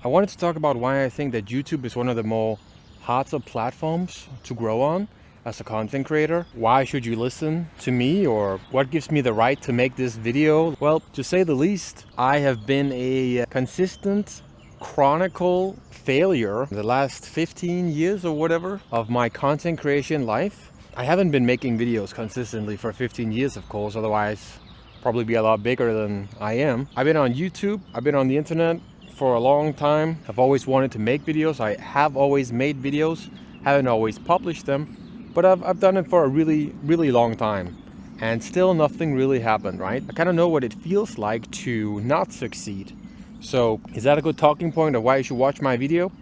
I wanted to talk about why I think that YouTube is one of the more hotter platforms to grow on as a content creator. Why should you listen to me, or what gives me the right to make this video? Well, to say the least, I have been a consistent chronicle failure the last 15 years or whatever of my content creation life. I haven't been making videos consistently for 15 years, of course, otherwise probably be a lot bigger than I am. I've been on YouTube, I've been on the internet for a long time. I've always wanted to make videos. I have always made videos, haven't always published them, but I've done it for a really long time. And still nothing really happened, right? I kind of know what it feels like to not succeed. So is that a good talking point of why you should watch my video?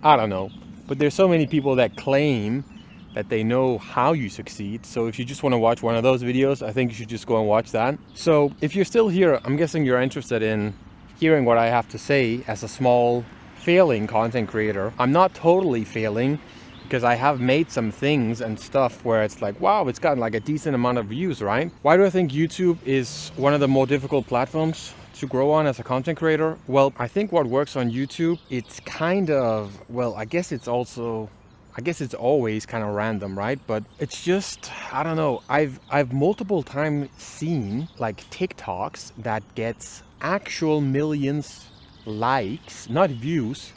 I don't know. But there's so many people that claim that they know how you succeed. So if you just want to watch one of those videos, I think you should just go and watch that. So if you're still here, I'm guessing you're interested in hearing what I have to say as a small failing content creator. I'm not totally failing because I have made some things and stuff where it's like, wow, it's gotten like a decent amount of views, right? Why do I think YouTube is one of the more difficult platforms to grow on as a content creator? Well, I think what works on YouTube, it's kind of, well, I guess it's always kind of random, right? But it's just, I don't know. I've multiple times seen like TikToks that gets actual millions likes, not views,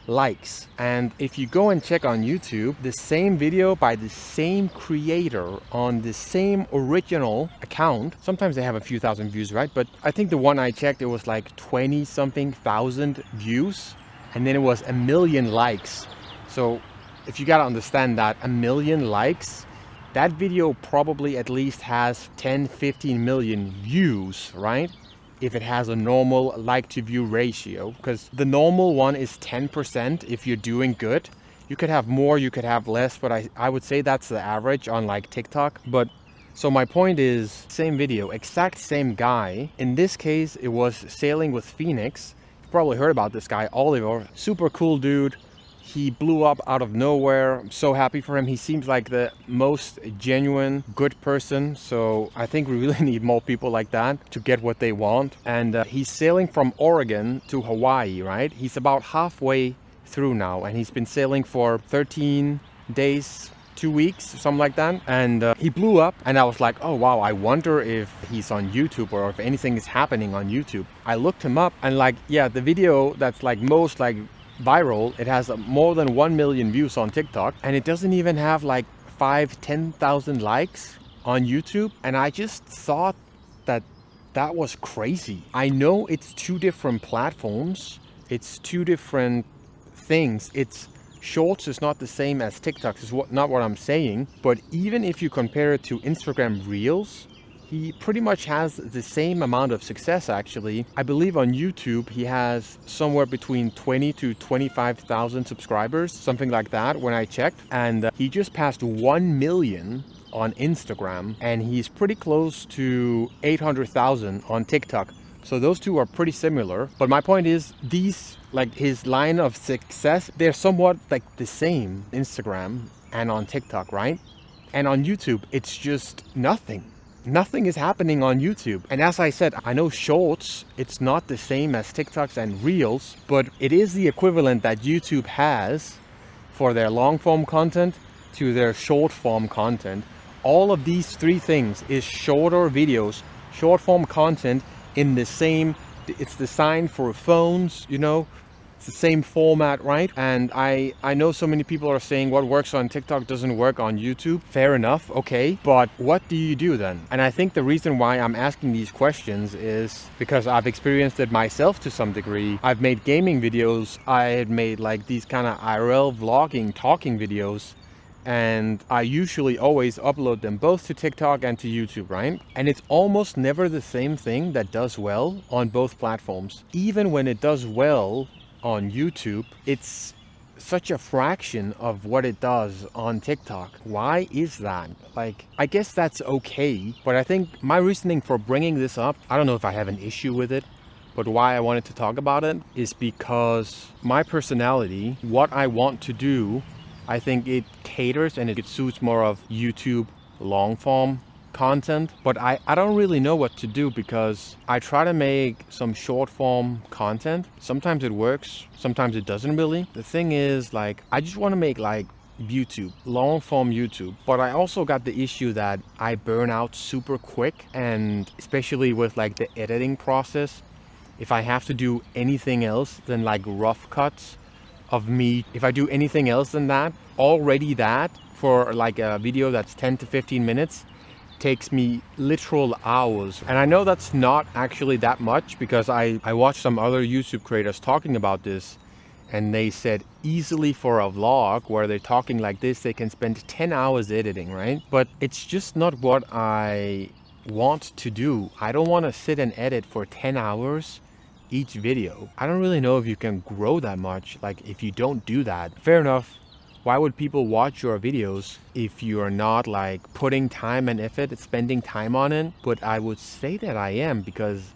likes. And if you go and check on YouTube, the same video by the same creator on the same original account, sometimes they have a few thousand views, right? But I think the one I checked, it was like 20 something thousand views, and then it was a million likes. So if you gotta understand that a million likes, that video probably at least has 10-15 million views, right? If it has a normal like to view ratio, because the normal one is 10% if you're doing good. You could have more, you could have less, but I would say that's the average on like TikTok. But so my point is, same video, exact same guy. In this case, it was Sailing with Phoenix. You've probably heard about this guy, Oliver. Super cool dude. He blew up out of nowhere. I'm so happy for him. He seems like the most genuine, good person. So I think we really need more people like that to get what they want. And he's sailing from Oregon to Hawaii, right? He's about halfway through now, and he's been sailing for 13 days, 2 weeks, something like that. And he blew up, and I was like, oh wow, I wonder if he's on YouTube or if anything is happening on YouTube. I looked him up, and like, yeah, the video that's like most like viral, it has more than 1 million views on TikTok, and it doesn't even have like 5-10,000 likes on YouTube. And I just thought that that was crazy. I know it's two different platforms, it's two different things. It's Shorts is not the same as TikTok, is not what I'm saying. But even if you compare it to Instagram Reels, he pretty much has the same amount of success, actually. I believe on YouTube he has somewhere between 20 to 25,000 subscribers, something like that when I checked. And he just passed 1 million on Instagram, and he's pretty close to 800,000 on TikTok. So those two are pretty similar. But my point is, these, like his line of success, they're somewhat like the same Instagram and on TikTok, right? And on YouTube, it's just nothing. Nothing is happening on YouTube. And as I said, I know Shorts, it's not the same as TikToks and Reels, but it is the equivalent that YouTube has for their long form content to their short form content. All of these three things is shorter videos, short form content in the same, it's designed for phones, you know, it's the same format, right? And I know so many people are saying what works on TikTok doesn't work on YouTube. Fair enough, okay. But what do you do then? And I think the reason why I'm asking these questions is because I've experienced it myself to some degree. I've made gaming videos. I had made like these kind of IRL vlogging, talking videos. And I usually always upload them both to TikTok and to YouTube, right? And it's almost never the same thing that does well on both platforms. Even when it does well on YouTube, it's such a fraction of what it does on TikTok. Why is that? Like, I guess that's okay, but I think my reasoning for bringing this up, I don't know if I have an issue with it, but why I wanted to talk about it is because my personality, what I want to do, I think it caters and it suits more of YouTube long form content, but I don't really know what to do because I try to make some short form content. Sometimes it works, sometimes it doesn't really. The thing is, like, I just want to make like YouTube, long form YouTube, but I also got the issue that I burn out super quick, and especially with like the editing process, if I have to do anything else than like rough cuts of me, if I do anything else than that, already that for like a video that's 10 to 15 minutes takes me literal hours. And I know that's not actually that much because I watched some other YouTube creators talking about this, and they said easily for a vlog where they're talking like this, they can spend 10 hours editing, right? But it's just not what I want to do. I don't want to sit and edit for 10 hours each video. I don't really know if you can grow that much, like if you don't do that. Fair enough. Why would people watch your videos if you are not like putting time and effort, spending time on it? But I would say that I am, because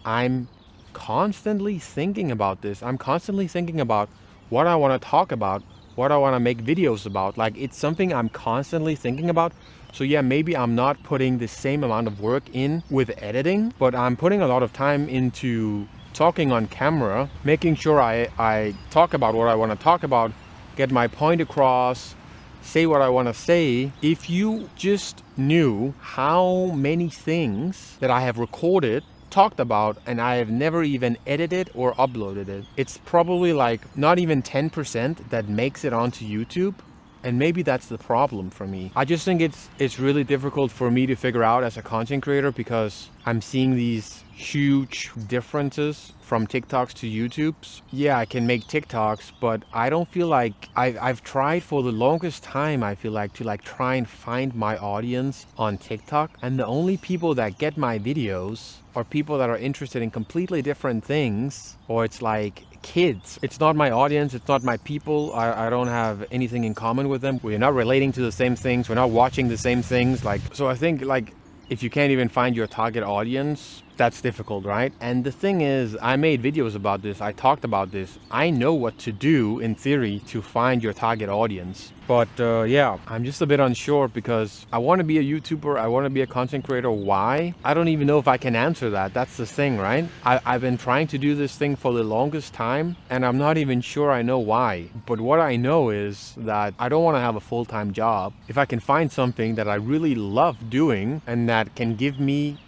I'm constantly thinking about this. I'm constantly thinking about what I want to talk about, what I want to make videos about. Like, it's something I'm constantly thinking about. So yeah, maybe I'm not putting the same amount of work in with editing, but I'm putting a lot of time into talking on camera, making sure I talk about what I want to talk about, get my point across, say what I want to say. If you just knew how many things that I have recorded, talked about, and I have never even edited or uploaded it. It's probably like not even 10% that makes it onto YouTube. And maybe that's the problem for me. I just think it's really difficult for me to figure out as a content creator, because I'm seeing these huge differences from TikToks to YouTubes. Yeah, I can make TikToks, but I don't feel like I've tried for the longest time, I feel like, to like try and find my audience on TikTok. And the only people that get my videos are people that are interested in completely different things, or it's like kids. It's not my audience, it's not my people. I don't have anything in common with them. We're not relating to the same things, we're not watching the same things. Like, so I think like if you can't even find your target audience, that's difficult, right? And the thing is, I made videos about this, I talked about this. I know what to do in theory to find your target audience. But yeah, I'm just a bit unsure, because I want to be a YouTuber, I want to be a content creator. Why? I don't even know if I can answer that. That's the thing, right? I've been trying to do this thing for the longest time, and I'm not even sure I know why. But what I know is that I don't want to have a full-time job. If I can find something that I really love doing and that can give me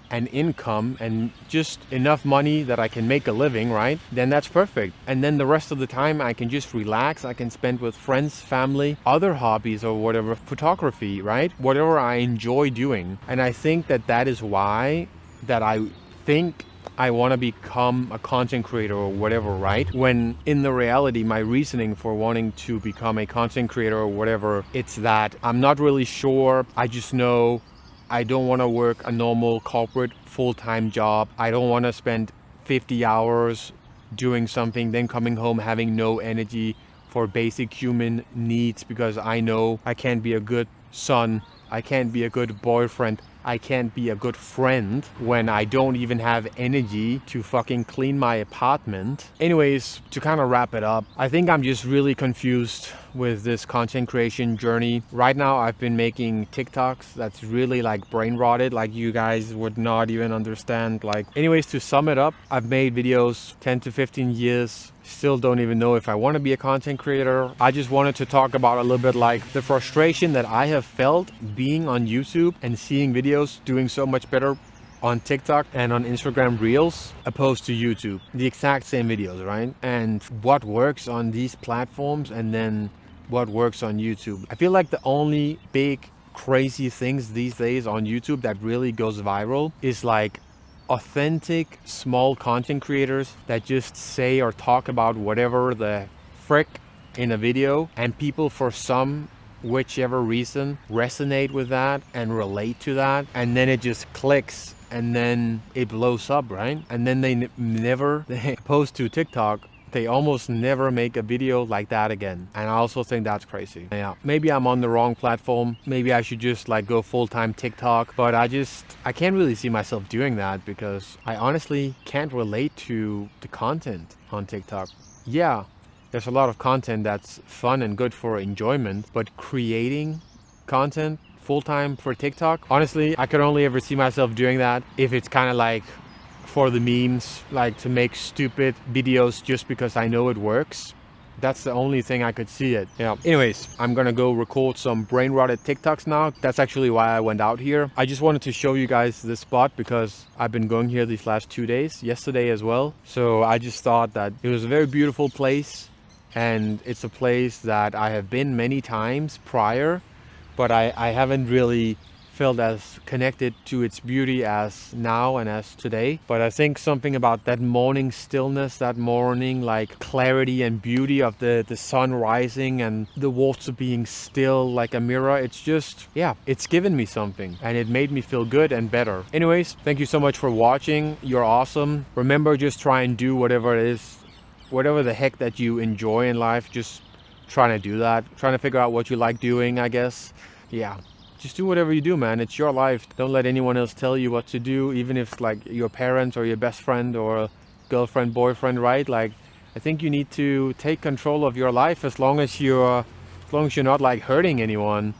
an income and just enough money that I can make a living, right? Then that's perfect. And then the rest of the time I can just relax. I can spend with friends, family, other hobbies or whatever, photography, right? Whatever I enjoy doing. And I think that that is why that I think I want to become a content creator or whatever, right? When in the reality, my reasoning for wanting to become a content creator or whatever, it's that I'm not really sure. I just know I don't want to work a normal corporate full-time job. I don't want to spend 50 hours doing something, then coming home having no energy for basic human needs, because I know I can't be a good son, I can't be a good boyfriend, I can't be a good friend when I don't even have energy to fucking clean my apartment. Anyways, to kind of wrap it up, I think I'm just really confused with this content creation journey. Right now, I've been making TikToks that's really like brain rotted, like you guys would not even understand. Like, anyways, to sum it up, I've made videos 10 to 15 years. Still don't even know if I want to be a content creator. I just wanted to talk about a little bit like the frustration that I have felt being on YouTube and seeing videos doing so much better on TikTok and on Instagram Reels opposed to YouTube. The exact same videos, right? And what works on these platforms and then what works on YouTube. I feel like the only big crazy things these days on YouTube that really goes viral is like authentic small content creators that just say or talk about whatever the frick in a video, and people for some whichever reason resonate with that and relate to that, and then it just clicks and then it blows up, right? And then they never post to TikTok, they almost never make a video like that again. And I also think that's crazy. Yeah, maybe I'm on the wrong platform. Maybe I should just like go full-time TikTok, but I can't really see myself doing that because I honestly can't relate to the content on TikTok. Yeah, there's a lot of content that's fun and good for enjoyment, but creating content full-time for TikTok. Honestly, I could only ever see myself doing that if it's kind of like for the memes, like to make stupid videos just because I know it works. That's the only thing I could see it. Yeah. Anyways, I'm gonna go record some brain rotted TikToks now. That's actually why I went out here. I just wanted to show you guys this spot because I've been going here these last 2 days, yesterday as well. So I just thought that it was a very beautiful place, and it's a place that I have been many times prior, but I haven't really felt as connected to its beauty as now and as today. But I think something about that morning stillness, that morning like clarity and beauty of the sun rising and the water being still like a mirror, it's just, yeah, it's given me something and it made me feel good and better. Anyways, thank you so much for watching. You're awesome. Remember, just try and do whatever it is, whatever the heck that you enjoy in life, just trying to do that. Trying to figure out what you like doing, I guess. Yeah. Just do whatever you do, man. It's your life. Don't let anyone else tell you what to do, even if it's like your parents or your best friend or girlfriend, boyfriend, right? Like, I think you need to take control of your life as long as you're not like hurting anyone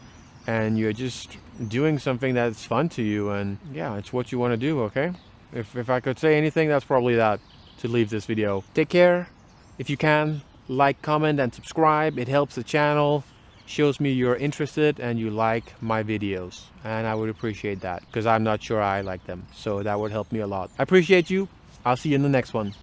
and you're just doing something that's fun to you, and yeah, it's what you want to do, okay? If I could say anything, that's probably that to leave this video. Take care. If you can, like, comment, and subscribe. It helps the channel. Shows me you're interested and you like my videos, and I would appreciate that because I'm not sure I like them, so that would help me a lot. I appreciate you. I'll see you in the next one.